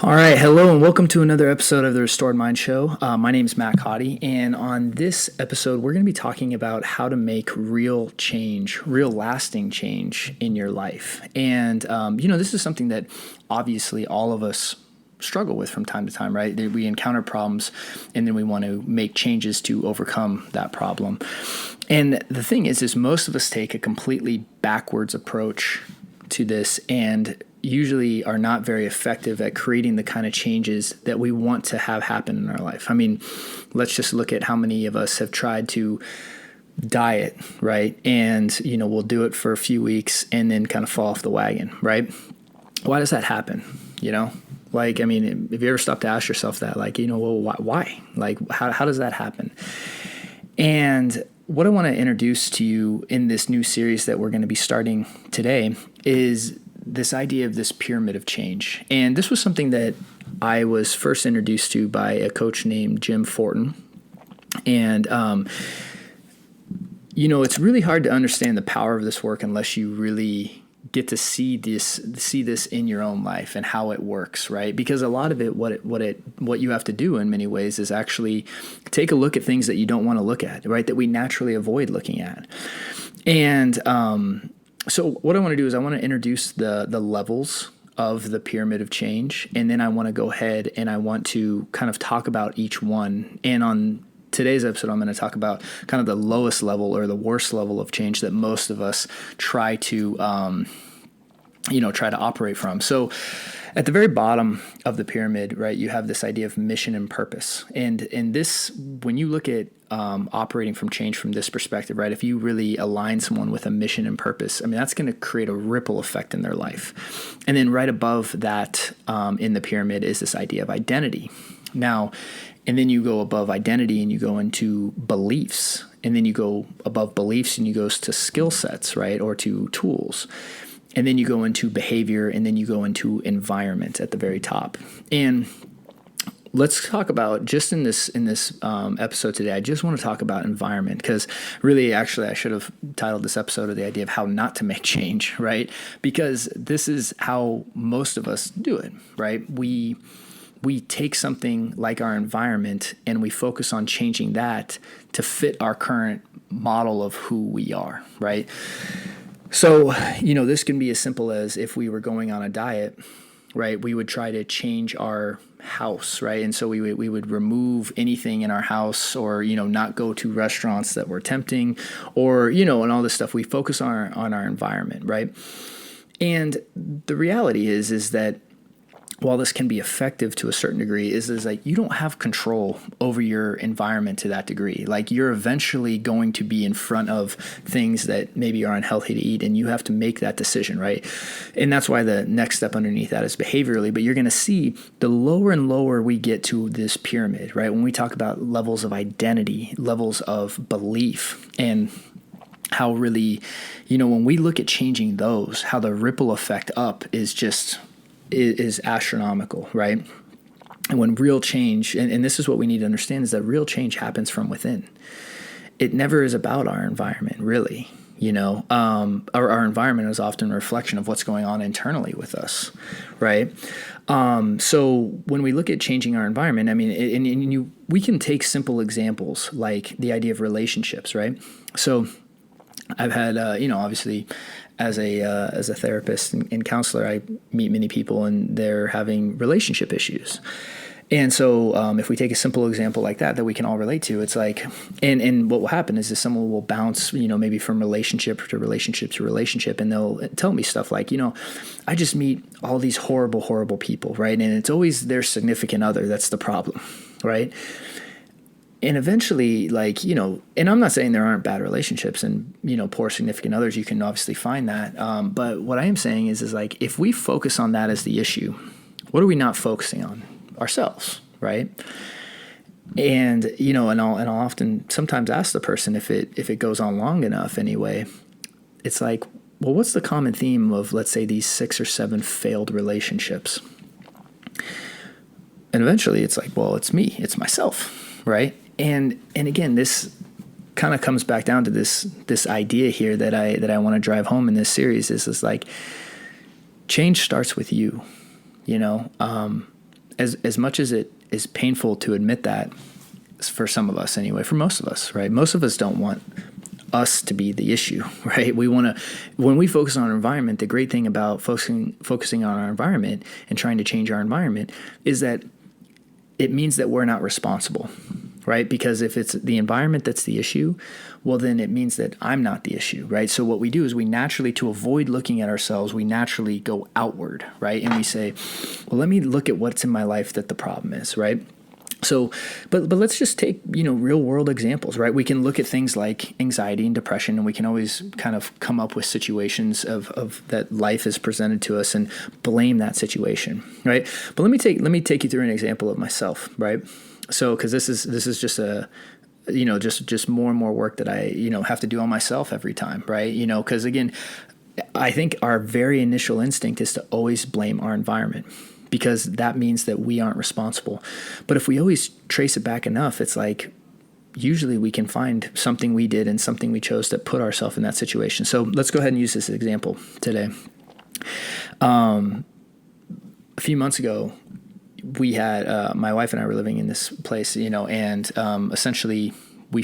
All right, hello and welcome to another episode of the Restored Mind Show. My name is Matt Cotty, and on this episode, we're going to be talking about how to make real change, real lasting change in your life. And, this is something that obviously all of us struggle with from time to time, right? We encounter problems and then we want to make changes to overcome that problem. And the thing is most of us take a completely backwards approach to this and usually are not very effective at creating the kind of changes that we want to have happen in our life. I mean, let's just look at how many of us have tried to diet, right? And, we'll do it for a few weeks and then kind of fall off the wagon, right? Why does that happen? Have you ever stopped to ask yourself that, why? How does that happen? And what I want to introduce to you in this new series that we're going to be starting today is this idea of this pyramid of change. And this was something that I was first introduced to by a coach named Jim Fortin. And, it's really hard to understand the power of this work unless you really get to see this in your own life and how it works, right? Because a lot of it, what you have to do in many ways is actually take a look at things that you don't want to look at, right? That we naturally avoid looking at. And so what I want to do is I want to introduce the levels of the pyramid of change, and then I want to go ahead and I want to kind of talk about each one. And on today's episode, I'm going to talk about kind of the lowest level or the worst level of change that most of us try to operate from. So at the very bottom of the pyramid, right, you have this idea of mission and purpose. And this, when you look at operating from change from this perspective, right, if you really align someone with a mission and purpose, I mean, that's going to create a ripple effect in their life. And then right above that in the pyramid is this idea of identity. Now, and then you go above identity and you go into beliefs. And then you go above beliefs and you go to skill sets, right, or to tools. And then you go into behavior, and then you go into environment at the very top. And let's talk about, just in this episode today, I just want to talk about environment, because really, actually, I should have titled this episode of the idea of how not to make change, right? Because this is how most of us do it, right? We take something like our environment and we focus on changing that to fit our current model of who we are, right? So, this can be as simple as if we were going on a diet, right? We would try to change our house, right? And so we would remove anything in our house, or, not go to restaurants that were tempting, or, and all this stuff. We focus on our environment, right? And the reality is that while this can be effective to a certain degree, is like you don't have control over your environment to that degree. Like, you're eventually going to be in front of things that maybe are unhealthy to eat, and you have to make that decision, right? And that's why the next step underneath that is behaviorally. But you're going to see the lower and lower we get to this pyramid, right? When we talk about levels of identity, levels of belief, and how really, when we look at changing those, how the ripple effect up is astronomical, right? And when real change, and this is what we need to understand, is that real change happens from within. It never is about our environment, really. Our environment is often a reflection of what's going on internally with us, right? So when we look at changing our environment, I mean, we can take simple examples like the idea of relationships, right? So I've had, obviously, as a therapist and counselor, I meet many people and they're having relationship issues. And so if we take a simple example like that we can all relate to, it's like, and what will happen is someone will bounce, maybe from relationship to relationship to relationship, and they'll tell me stuff like, I just meet all these horrible, horrible people, right? And it's always their significant other that's the problem, right? And eventually, and I'm not saying there aren't bad relationships and, poor significant others, you can obviously find that. But what I am saying is like, if we focus on that as the issue, what are we not focusing on? Ourselves, right? And, and I'll often sometimes ask the person if it goes on long enough anyway, it's like, well, what's the common theme of, let's say, these 6 or 7 failed relationships? And eventually it's like, well, it's me, it's myself, right? And again, this kind of comes back down to this idea here that I want to drive home in this series is like, change starts with you, as much as it is painful to admit that, for some of us anyway, for most of us, right? Most of us don't want us to be the issue, right? We want to, when we focus on our environment, the great thing about focusing on our environment and trying to change our environment is that it means that we're not responsible, right? Because if it's the environment that's the issue, well, then it means that I'm not the issue, right? So what we do is we naturally, to avoid looking at ourselves, we naturally go outward, right? And we say, well, let me look at what's in my life that the problem is, right? So, but let's just take, real world examples, right? We can look at things like anxiety and depression, and we can always kind of come up with situations of that life is presented to us and blame that situation, right? But let me take you through an example of myself, right? So, because this is just just more and more work that I, have to do on myself every time, right? Because again, I think our very initial instinct is to always blame our environment, because that means that we aren't responsible. But if we always trace it back enough, it's like usually we can find something we did and something we chose that put ourselves in that situation. So let's go ahead and use this example today. A few months ago, we had my wife and I were living in this place, and essentially they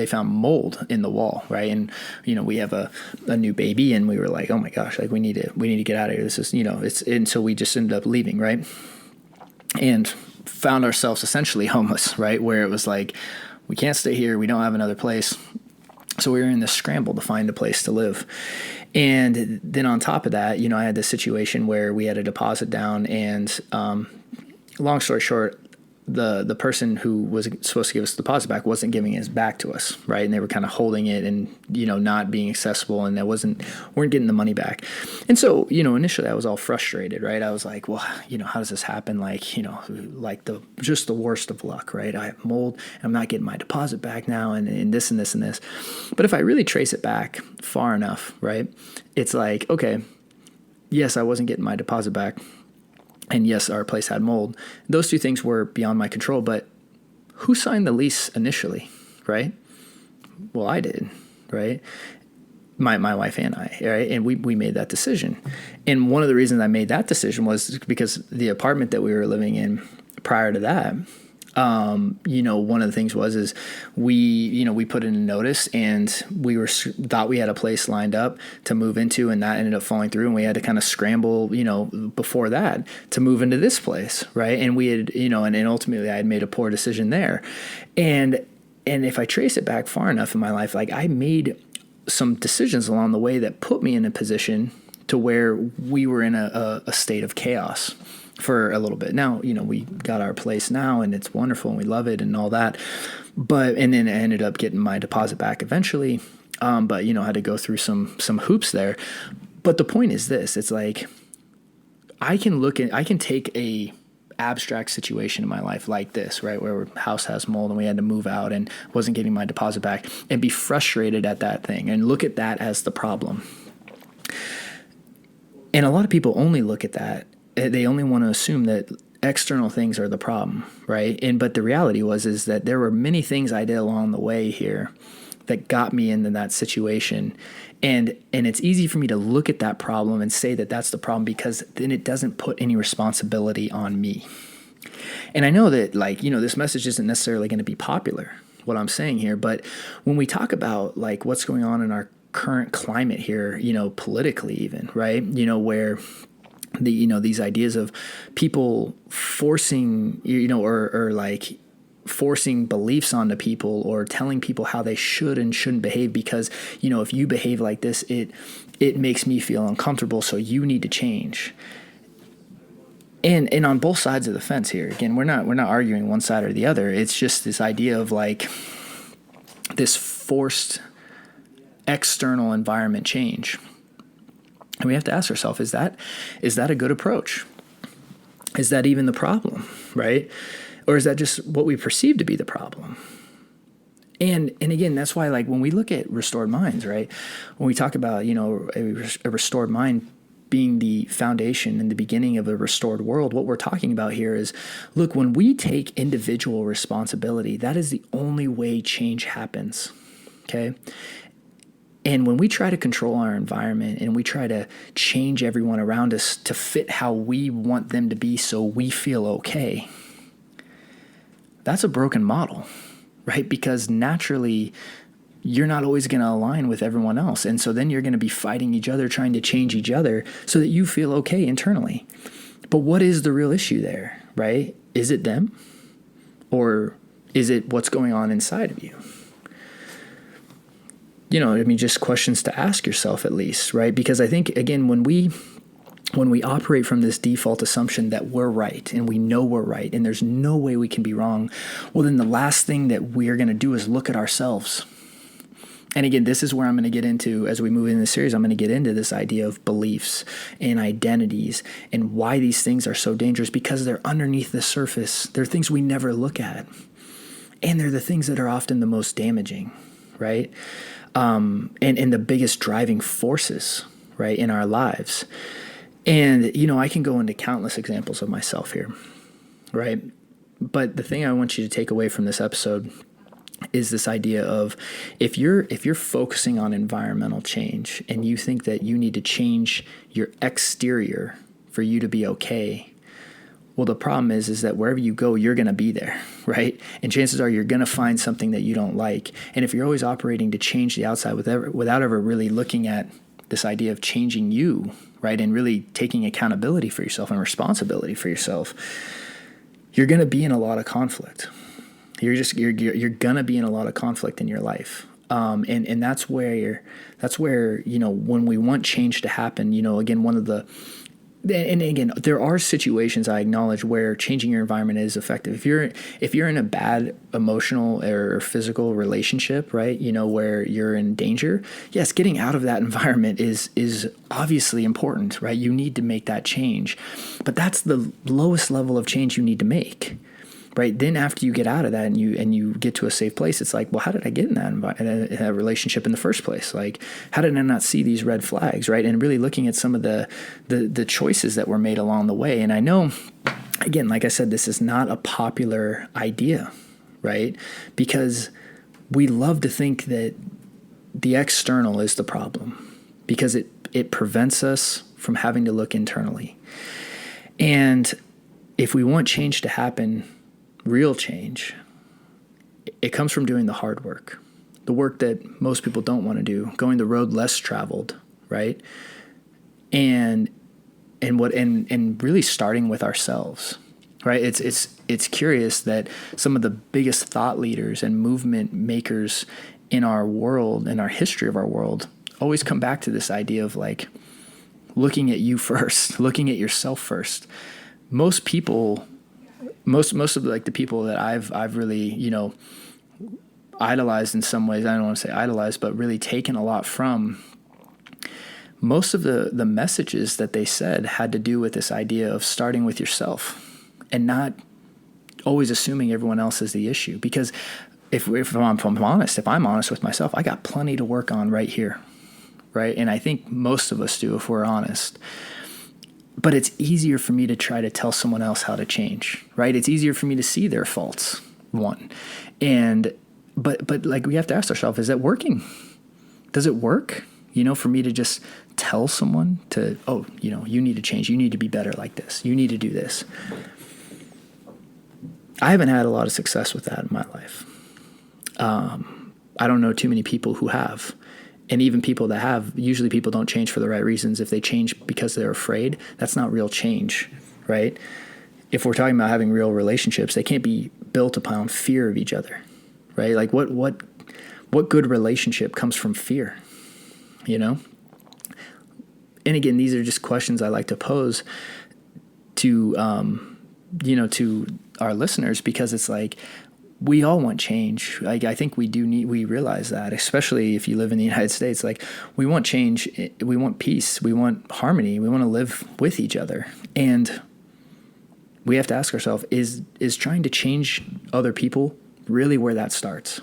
found mold in the wall, right? And we have a new baby, and we were like, oh my gosh, like we need to get out of here. This is and so we just ended up leaving, right? And found ourselves essentially homeless, right? Where it was like, we can't stay here, we don't have another place. So we were in this scramble to find a place to live. And then on top of that, I had this situation where we had a deposit down, and long story short, the person who was supposed to give us the deposit back wasn't giving it back to us, right? And they were kind of holding it and, not being accessible, and weren't getting the money back. And so, initially I was all frustrated, right? I was like, well, how does this happen? Like, like just the worst of luck, right? I have mold, and I'm not getting my deposit back now, and this and this and this. But if I really trace it back far enough, right? It's like, okay, yes, I wasn't getting my deposit back. And yes, our place had mold. Those two things were beyond my control, but who signed the lease initially, right? Well, I did, right? My wife and I, right? And we made that decision. And one of the reasons I made that decision was because the apartment that we were living in prior to that, one of the things is we put in a notice, and we thought we had a place lined up to move into, and that ended up falling through, and we had to kind of scramble, before that to move into this place. Right. And we had, and ultimately I had made a poor decision there. And if I trace it back far enough in my life, like I made some decisions along the way that put me in a position to where we were in a state of chaos for a little bit. Now, we got our place now, and it's wonderful, and we love it and all that. And then I ended up getting my deposit back eventually. But had to go through some hoops there. But the point is this, it's like, I can take a abstract situation in my life like this, right? Where our house has mold and we had to move out and wasn't getting my deposit back, and be frustrated at that thing and look at that as the problem. And a lot of people only look at that. They only want to assume that external things are the problem, right? But the reality is that there were many things I did along the way here that got me into that situation. And it's easy for me to look at that problem and say that that's the problem, because then it doesn't put any responsibility on me. And I know that, this message isn't necessarily going to be popular, what I'm saying here, but when we talk about what's going on in our current climate here, politically even, right? Where these ideas of people forcing, forcing beliefs onto people, or telling people how they should and shouldn't behave, because, if you behave like this, it makes me feel uncomfortable, so you need to change. And on both sides of the fence here, again, we're not arguing one side or the other. It's just this idea of this forced external environment change. And we have to ask ourselves, is that a good approach? Is that even the problem, right? Or is that just what we perceive to be the problem? And again, that's why, when we look at restored minds, right? When we talk about, a restored mind being the foundation and the beginning of a restored world, what we're talking about here is, look, when we take individual responsibility, that is the only way change happens, okay? And when we try to control our environment and we try to change everyone around us to fit how we want them to be so we feel okay, that's a broken model, right? Because naturally, you're not always going to align with everyone else. And so then you're going to be fighting each other, trying to change each other so that you feel okay internally. But what is the real issue there, right? Is it them? Or is it what's going on inside of you? Just questions to ask yourself at least, right? Because I think, again, when we operate from this default assumption that we're right and we know we're right and there's no way we can be wrong, well, then the last thing that we're going to do is look at ourselves. And again, this is where I'm going to get into, as we move into the series, I'm going to get into this idea of beliefs and identities and why these things are so dangerous, because they're underneath the surface. They're things we never look at. And they're the things that are often the most damaging, right? And the biggest driving forces, right, in our lives. And, I can go into countless examples of myself here, right? But the thing I want you to take away from this episode is this idea of if you're focusing on environmental change and you think that you need to change your exterior for you to be okay, well, the problem is that wherever you go, you're going to be there, right? And chances are you're going to find something that you don't like. And if you're always operating to change the outside without ever really looking at this idea of changing you, right, and really taking accountability for yourself and responsibility for yourself, you're going to be in a lot of conflict. You're gonna be in a lot of conflict in your life, and that's where when we want change to happen, again, there are situations, I acknowledge, where changing your environment is effective. If you're in a bad emotional or physical relationship, right, where you're in danger, yes, getting out of that environment is obviously important, right? You need to make that change, but that's the lowest level of change you need to make. Right. Then after you get out of that and you get to a safe place, it's like, well, how did I get in that relationship in the first place? Like, how did I not see these red flags? Right. And really looking at some of the choices that were made along the way. And I know, again, like I said, this is not a popular idea, right? Because we love to think that the external is the problem because it prevents us from having to look internally. And if we want change to happen, real change, it comes from doing the hard work, the work that most people don't want to do, going the road less traveled, right? And really starting with ourselves, right? It's curious that some of the biggest thought leaders and movement makers in our world, in our history of our world, always come back to this idea of like looking at you first, looking at yourself first. Most people, most of like the people that I've really, idolized in some ways, I don't want to say idolized, but really taken a lot from, most of the messages that they said had to do with this idea of starting with yourself and not always assuming everyone else is the issue. Because if I'm honest with myself, I got plenty to work on right here, right? And I think most of us do if we're honest. But it's easier for me to try to tell someone else how to change, right? It's easier for me to see their faults, one. But like we have to ask ourselves, is that working? Does it work? For me to just tell someone you need to change. You need to be better like this. You need to do this. I haven't had a lot of success with that in my life. I don't know too many people who have. And even people that have, usually people don't change for the right reasons. If they change because they're afraid, that's not real change, right? If we're talking about having real relationships, they can't be built upon fear of each other, right? Like what good relationship comes from fear, And again, these are just questions I like to pose to, to our listeners, because it's like, we all want change. I think we realize that, especially if you live in the United States. Like, we want change, we want peace, we want harmony, we want to live with each other. And we have to ask ourselves, is trying to change other people really where that starts?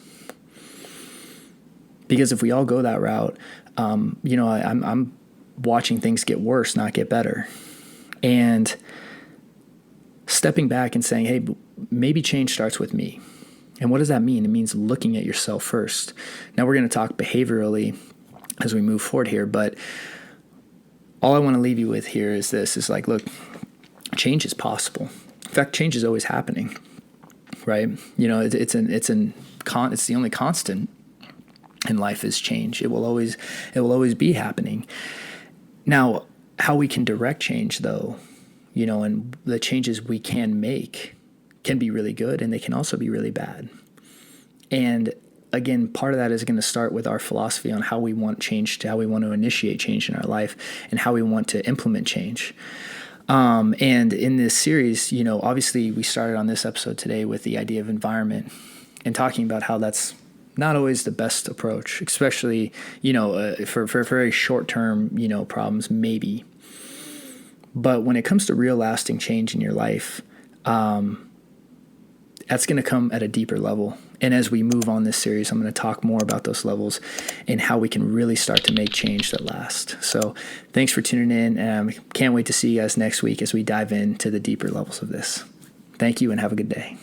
Because if we all go that route, I'm watching things get worse, not get better. And stepping back and saying, hey, maybe change starts with me. And what does that mean? It means looking at yourself first. Now we're going to talk behaviorally as we move forward here. But all I want to leave you with here is this, is like, look, change is possible. In fact, change is always happening, right? It's the only constant in life is change. It will always be happening. Now, how we can direct change, though, and the changes we can make can be really good, and they can also be really bad. And again, part of that is going to start with our philosophy on how we want change, to how we want to initiate change in our life, and how we want to implement change. And in this series, obviously we started on this episode today with the idea of environment and talking about how that's not always the best approach, especially, for very short-term, problems, maybe. But when it comes to real lasting change in your life, that's going to come at a deeper level. And as we move on this series, I'm going to talk more about those levels and how we can really start to make change that lasts. So thanks for tuning in. Can't wait to see you guys next week as we dive into the deeper levels of this. Thank you and have a good day.